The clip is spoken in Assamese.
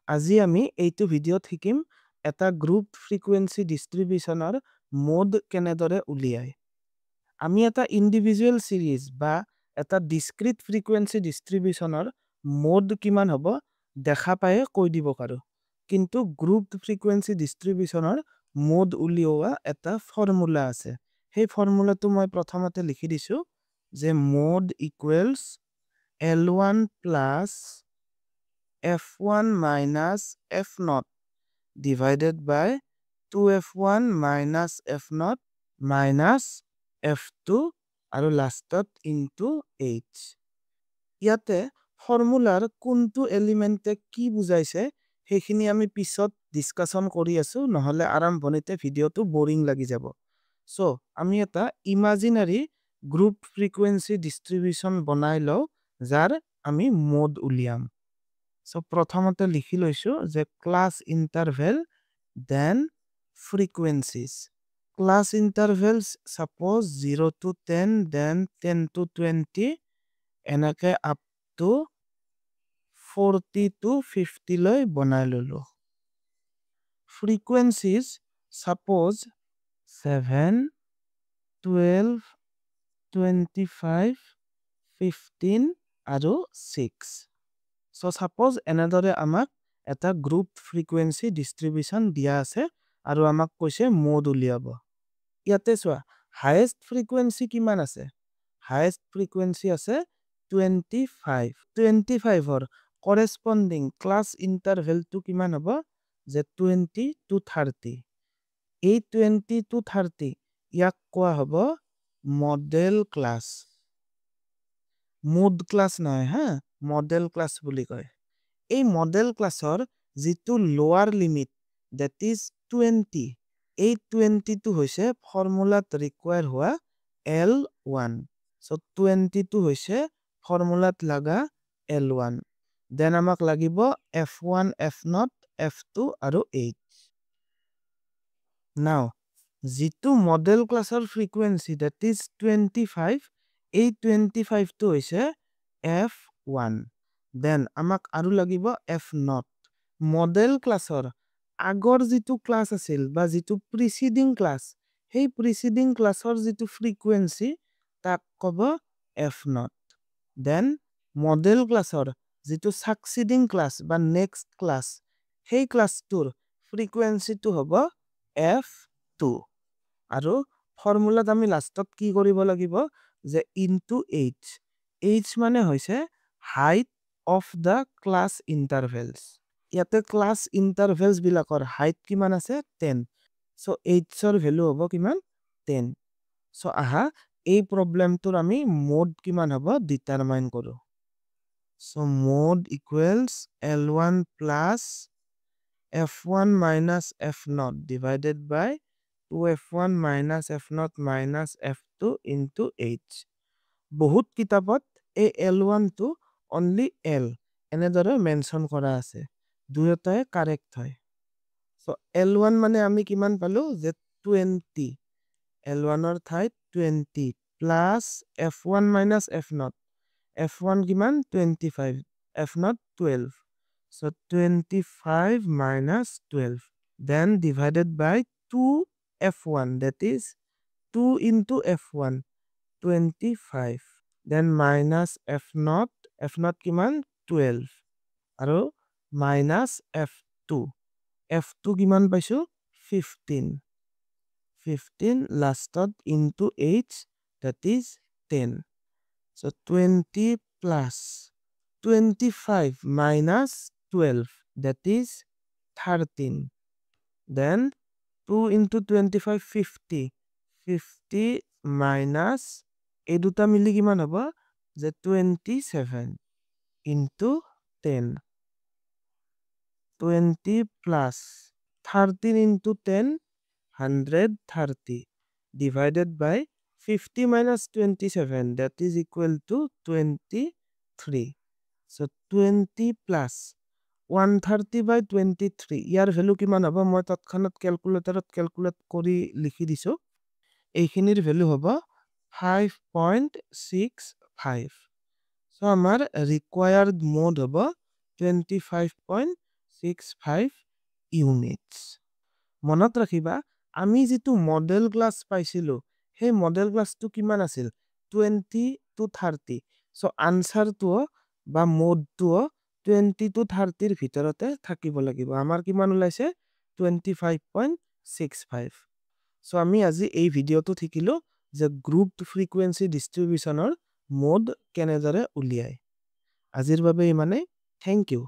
আজি আমি এইটো ভিডিঅ'ত শিকিম এটা গ্ৰুপ ফ্ৰিকুৱেন্সি ডিস্ট্ৰিবিউচনৰ মোড কেনেদৰে উলিয়ায়। আমি এটা ইণ্ডিভিজুৱেল সিৰিজ বা এটা ডিস্ক্ৰিট ফ্ৰিকুৱেন্সি ডিস্ট্ৰিবিউচনৰ মোড কিমান হ'ব দেখা পায়ে কৈ দিব পাৰো। কিন্তু গ্ৰুপ ফ্ৰিকুৱেন্সি ডিস্ট্ৰিবিউচনৰ মোড উলিওৱা এটা ফৰ্মুলা আছে। সেই ফৰ্মুলাটো মই প্ৰথমতে লিখি দিছো যে mode equals L1 plus F1 minus F0 divided by 2F1 minus F0 minus F2 আৰু লাষ্টত into H। ইয়াতে ফৰ্মুলাৰ কোনটো এলিমেন্টে কি বুজাইছে সেইখিনি আমি পিছত ডিসকাশন কৰি আছো, নহলে আৰম্ভণিতে ভিডিঅ'টো বোৰিং লাগি যাব। সো আমি এটা ইমাজিনাৰী গ্ৰুপ ফ্ৰিকুৱেন্সি ডিস্ট্ৰিবিউচন বনাই লও যাৰ আমি মোড উলিয়াম। So প্ৰথমতে লিখি লৈছো যে class interval then frequencies. Class intervals suppose 0 to 10 then 10 to 20 এনেকে up to 40 to 50 লৈ বনাই ললো। Frequencies suppose 7 12 25 15 আৰু 6। So suppose এনেদৰে আমাক এটা গ্ৰুপ ফ্ৰিকুৱেন্সি ডিস্ট্ৰিবিউচন দিয়া আছে আৰু আমাক কৈছে মোড উলিয়াব। ইয়াতে চোৱা হাইয়েস্ট ফ্ৰিকুৱেন্সি কিমান আছে? হাইয়েস্ট ফ্ৰিকুৱেন্সি আছে 25। 25ৰ কৰেস্পন্ডিং ক্লাছ ইন্টাৰভেলটো কিমান হ'ব? যে 20 to 30। এই 20 to 30 ইয়াক কোৱা হ'ব মডেল ক্লাছ। মোড ক্লাছ নহয় হা, মডেল ক্লাছ বুলি কয়। এই মডেল ক্লাছৰ যিটো লোৱাৰ লিমিট that is 20, এই 20 টো হৈছে ফৰ্মুলাত ৰিকুৱায়াৰ হোৱা L1। So 20 টো হৈছে ফৰ্মুলাত লাগা L1। দেন আমাক লাগিব F1, F0, F2 আৰু H। Now যিটো মডেল ক্লাছৰ ফ্ৰিকুৱেন্সি that is 25, এই 25 টো হৈছে F1। দেন আমাক আৰু লাগিব F0। মডেল ক্লাছৰ আগৰ যিটো ক্লাছ আছিল বা যিটো প্ৰিসিডিং ক্লাছ, সেই প্ৰিসিডিং ক্লাছৰ যিটো ফ্ৰিকুৱেন্সি তাক ক'ব F0। দেন মডেল ক্লাছৰ যিটো সাকসিডিং ক্লাছ বা নেক্সট ক্লাছ, সেই ক্লাছটোৰ ফ্ৰিকুৱেন্সিটো হ'ব F2। আৰু ফৰ্মুলাত আমি লাষ্টত কি কৰিব লাগিব যে into H। H মানে হৈছে height of the class intervals। ইয়াতে ক্লাছ ইন্টাৰভেলস বিলাকৰ হাইট কিমান আছে 10। সো H ৰ ভ্যালু হ'ব কিমান 10। সো আহা এই প্ৰবলেমটোৰ আমি মোড কিমান হ'ব ডিটাৰমাইন কৰো। So mode equals L1 plus F1 minus F0 divided by 2F1 minus F0 minus F2 into H। বহুত কিতাপত এই L1 টো only L এনেদৰে মেনশন কৰা আছে। দুয়োটাই কাৰেক্ট হয়। সো L1 মানে আমি কিমান পালো যে 20। L1 ৰ ঠাইত 20 plus F1 minus F0। F1 কিমান 25, F0 12। So 25 minus 12 then divided by 2F1 that is 2 into F1 25 then minus F0, F0 কিমান 12 আৰু minus F2, F2 কিমান পাইছো 15 লাষ্টত into H that is 10। So 20 plus 25 minus 12 that is 13। Then 2 into 25 50 minus এই দুটা মিলি কিমান হ'ব যে 27 into 10। 20 plus 13 into 10 130 divided by 50 minus 27 that is equal to 23। So 20 plus 130 by 23 year value কিমান হ'ব মই তৎক্ষণাত ক্যালকুলেটৰত ক্যালকুলেট কৰি লিখি দিছো। এইখিনিৰ ভ্যালু হ'ব 5.65। So আমাৰ required mode হ'ব 25.65। 0.65 ইউনিটস মনত ৰাখিবা আমি যেটো মডেল ক্লাস পাইছিলো সেই মডেল ক্লাসটো কিমান আছিল 20 to 30 সো আনসারটো বা মোডটো 20 to 30 ৰ ভিতৰতে থাকিব লাগিব আমাৰ কিমান ওলাইছে 25.65 সো আমি আজি এই ভিডিওটো শিকিলো যে গ্ৰুপড ফ্ৰিকুৱেন্সি ডিস্ট্ৰিবিউচনৰ মোড কেনেদৰে উলিয়ায় আজিৰ বাবে ইমানে থ্যাংক ইউ